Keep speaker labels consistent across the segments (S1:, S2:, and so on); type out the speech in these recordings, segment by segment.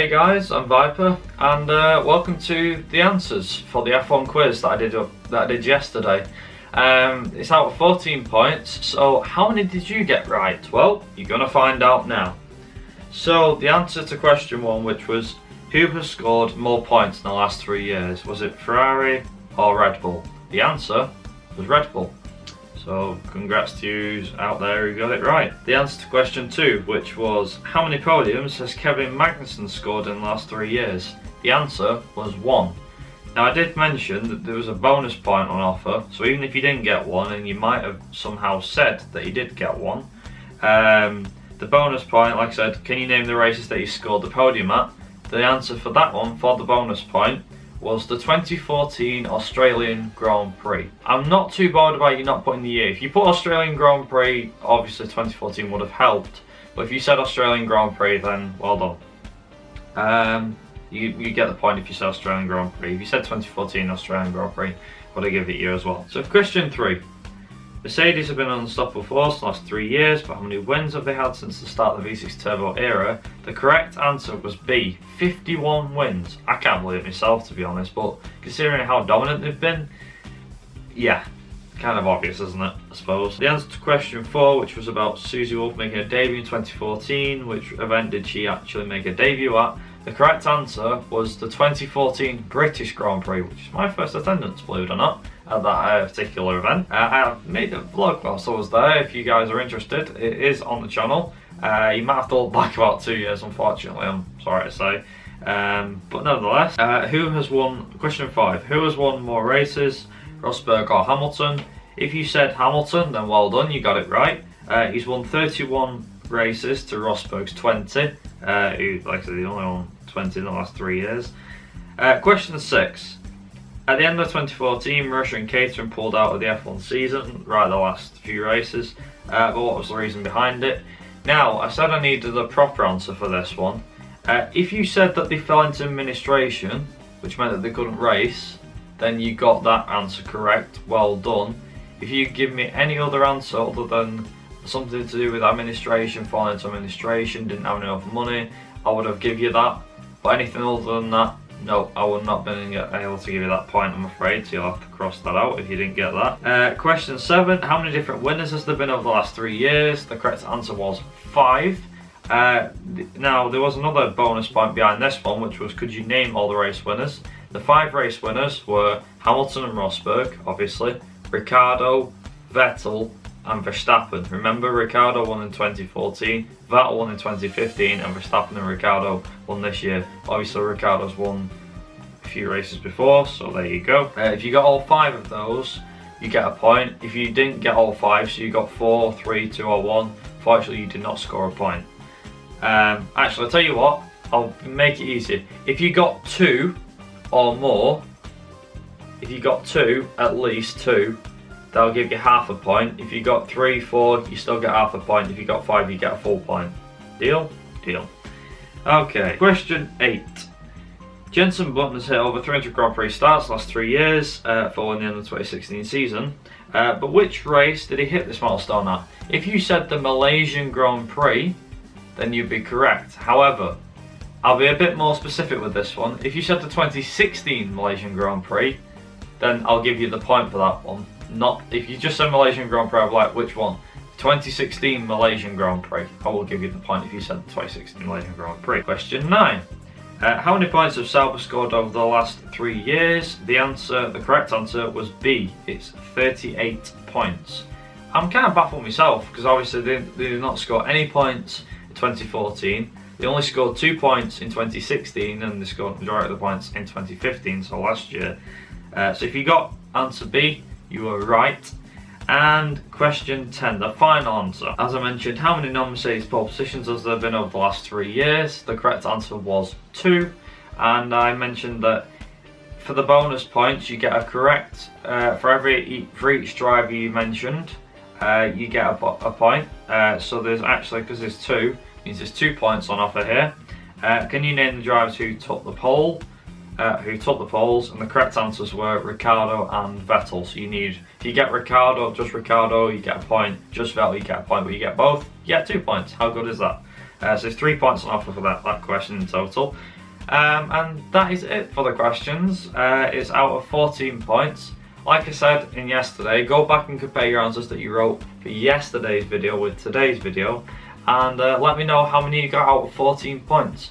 S1: Hey guys, I'm Viper, and welcome to the answers for the F1 quiz that I did yesterday. It's out of 14 points, so how many did you get right? Well, you're gonna find out now. So the answer to question 1, which was, who has scored more points in the last 3 years? Was it Ferrari or Red Bull? The answer was Red Bull. So congrats to you out there who got it right. The answer to question 2, which was, how many podiums has Kevin Magnussen scored in the last 3 years? The answer was 1. Now I did mention that there was a bonus point on offer, so even if you didn't get one, and you might have somehow said that you did get one, the bonus point, like I said, can you name the races that you scored the podium at? The answer for that one, for the bonus point, was the 2014 Australian Grand Prix. I'm not too bothered about you not putting the year. If you put Australian Grand Prix, obviously 2014 would have helped. But if you said Australian Grand Prix, then well done. You get the point if you said Australian Grand Prix. If you said 2014 Australian Grand Prix, would have given it you as well. So question 3. Mercedes have been an unstoppable force the last 3 years, but how many wins have they had since the start of the V6 Turbo era? The correct answer was B, 51 wins. I can't believe it myself, to be honest, but considering how dominant they've been, yeah, kind of obvious, isn't it, I suppose. The answer to question 4, which was about Susie Wolff making a debut in 2014, which event did she actually make a debut at? The correct answer was the 2014 British Grand Prix, which is my first attendance, believe it or not, at that particular event. I made a vlog whilst I was there. If you guys are interested, it is on the channel. You might have to look back about 2 years, unfortunately, I'm sorry to say. But nonetheless, who has won, question 5, who has won more races, Rosberg or Hamilton? If you said Hamilton, then well done, you got it right. He's won 31 races to Rosberg's 20, who, like I said, he only won 20 in the last 3 years. Question 6. At the end of 2014, Marussia and CATERHAN pulled out of the F1 season, right at the last few races, but what was the reason behind it? Now, I said I needed a proper answer for this one. If you said that they fell into administration, which meant that they couldn't race, then you got that answer correct, well done. If you give me any other answer other than something to do with administration, falling into administration, didn't have enough money, I would have given you that, but anything other than that, no, I would not have been able to give you that point, I'm afraid, so you'll have to cross that out if you didn't get that. Question 7, how many different winners has there been over the last 3 years? The correct answer was 5. Now, there was another bonus point behind this one, which was, could you name all the race winners? The 5 race winners were Hamilton and Rosberg, obviously, Ricciardo, Vettel, and Verstappen. Remember, Ricciardo won in 2014, Vettel won in 2015, and Verstappen and Ricciardo won this year. Obviously, Ricciardo's won a few races before, so there you go. If you got all 5 of those, you get a point. If you didn't get all 5, so you got 4, 3, 2, or 1, fortunately, you did not score a point. Actually, I'll tell you what, I'll make it easy. If you got 2 or more, if you got 2, at least 2, that'll give you half a point. If you got 3, 4, you still get half a point. If you got 5, you get a full point. Deal? Deal. Okay, question 8. Jenson Button has hit over 300 Grand Prix starts last 3 years, following the end of the 2016 season. But which race did he hit this milestone at? If you said the Malaysian Grand Prix, then you'd be correct. However, I'll be a bit more specific with this one. If you said the 2016 Malaysian Grand Prix, then I'll give you the point for that one. Not if you just said Malaysian Grand Prix, I'll be like, which one? 2016 Malaysian Grand Prix. I will give you the point if you said the 2016 Malaysian Grand Prix. Question 9. How many points have Sauber scored over the last 3 years? The correct answer was B. It's 38 points. I'm kind of baffled myself because obviously they did not score any points in 2014. They only scored 2 points in 2016 and they scored the majority of the points in 2015, so last year. So if you got answer B, you were right. And question 10, the final answer. As I mentioned, how many non-Mercedes pole positions has there been over the last 3 years? The correct answer was 2. And I mentioned that for the bonus points, you get a correct, for each driver you mentioned, you get a point. So there's actually, because there's 2, means there's 2 points on offer here. Can you name the drivers who took the pole? Who took the poles, and the correct answers were Ricciardo and Vettel. So you need, if you get Ricciardo, just Ricciardo, you get a point. Just Vettel, you get a point, but you get both, you get 2 points. How good is that? So there's 3 points on offer for that question in total. And that is it for the questions. It's out of 14 points. Like I said in yesterday, go back and compare your answers that you wrote for yesterday's video with today's video, and let me know how many you got out of 14 points.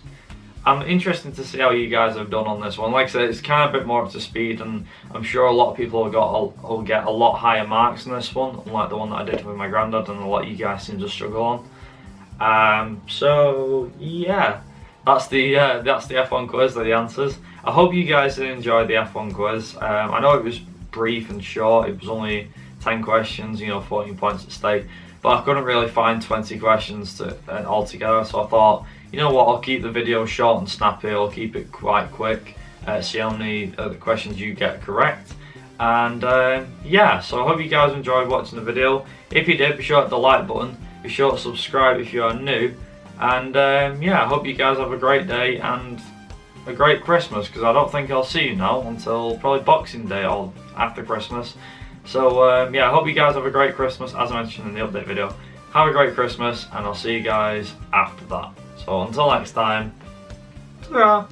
S1: I'm interested to see how you guys have done on this one. Like I said, it's kind of a bit more up to speed, and I'm sure a lot of people will get a lot higher marks in this one, unlike the one that I did with my granddad, and a lot of you guys seem to struggle on. So yeah, that's the F1 quiz, the answers. I hope you guys enjoyed the F1 quiz. I know it was brief and short. It was only 10 questions, 14 points at stake, but I couldn't really find 20 questions altogether, so I thought, you know what, I'll keep the video short and snappy. I'll keep it quite quick, see how many of the questions you get correct. And yeah, so I hope you guys enjoyed watching the video. If you did, be sure to hit the like button, be sure to subscribe if you are new, and yeah, I hope you guys have a great day and a great Christmas, because I don't think I'll see you now until probably Boxing Day or after Christmas. So yeah, I hope you guys have a great Christmas, as I mentioned in the update video. Have a great Christmas, and I'll see you guys after that. So until next time, ta-ra!